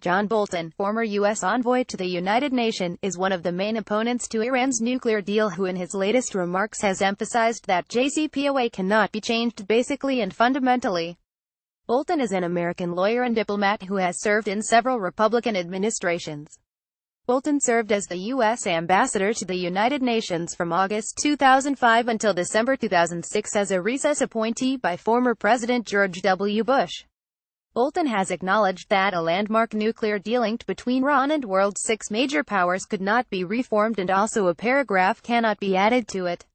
John Bolton, former U.S. Envoy to the United Nations, is one of the main opponents to Iran's nuclear deal who in his latest remarks has emphasized that jcpoa cannot be changed basically and fundamentally. Bolton is an American lawyer and diplomat who has served in several Republican administrations. Bolton served as the U.S. ambassador to the United Nations from August 2005 until December 2006 as a recess appointee by former President George W. Bush. Bolton has acknowledged that a landmark nuclear deal inked between Iran and world's 6 major powers could not be reformed and also a paragraph cannot be added to it.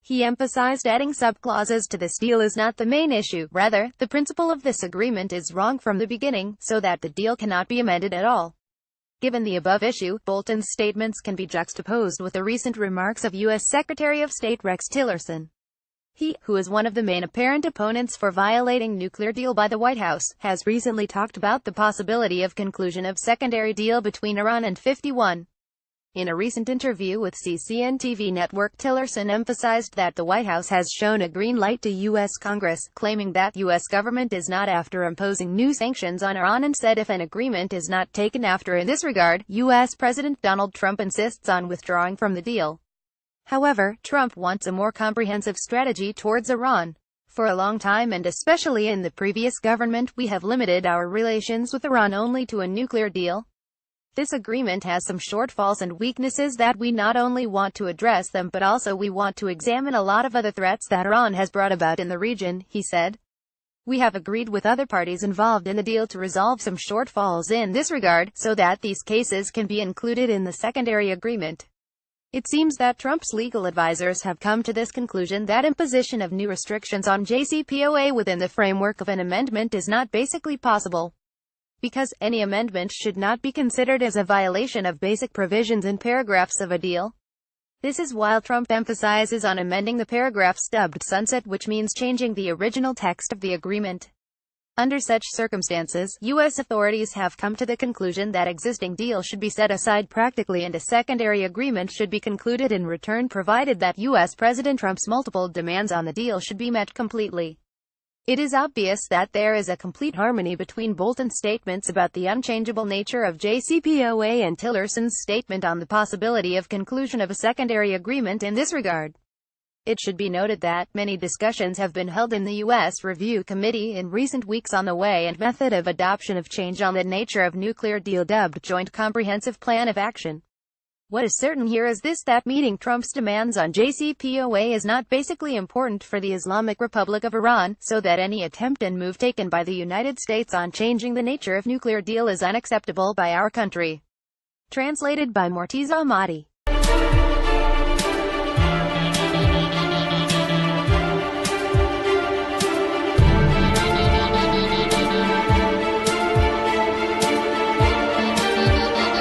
He emphasized adding sub-clauses to this deal is not the main issue, rather, the principle of this agreement is wrong from the beginning, so that the deal cannot be amended at all. Given the above issue, Bolton's statements can be juxtaposed with the recent remarks of U.S. Secretary of State Rex Tillerson. He, who is one of the main apparent opponents for violating nuclear deal by the White House, has recently talked about the possibility of conclusion of secondary deal between Iran and 51. In a recent interview with CCN-TV network, Tillerson emphasized that the White House has shown a green light to U.S. Congress, claiming that U.S. government is not after imposing new sanctions on Iran and said if an agreement is not taken after in this regard, U.S. President Donald Trump insists on withdrawing from the deal. However, Trump wants a more comprehensive strategy towards Iran. For a long time and especially in the previous government, we have limited our relations with Iran only to a nuclear deal. This agreement has some shortfalls and weaknesses that we not only want to address them but also we want to examine a lot of other threats that Iran has brought about in the region, he said. We have agreed with other parties involved in the deal to resolve some shortfalls in this regard, so that these cases can be included in the secondary agreement. It seems that Trump's legal advisors have come to this conclusion that imposition of new restrictions on jcpoa within the framework of an amendment is not basically possible, because any amendment should not be considered as a violation of basic provisions in paragraphs of a deal. This is while Trump emphasizes on amending the paragraphs dubbed sunset, which means changing the original text of the agreement. Under such circumstances, U.S. authorities have come to the conclusion that existing deal should be set aside practically and a secondary agreement should be concluded in return provided that U.S. President Trump's multiple demands on the deal should be met completely. It is obvious that there is a complete harmony between Bolton's statements about the unchangeable nature of jcpoa and Tillerson's statement on the possibility of conclusion of a secondary agreement in this regard. It should be noted that many discussions have been held in the U.S. Review Committee in recent weeks on the way and method of adoption of change on the nature of nuclear deal dubbed Joint Comprehensive Plan of Action. What is certain here is this: that meeting Trump's demands on jcpoa is not basically important for the Islamic Republic of Iran, so that any attempt and move taken by the United States on changing the nature of nuclear deal is unacceptable by our country. Translated by Morteza Ahmadi.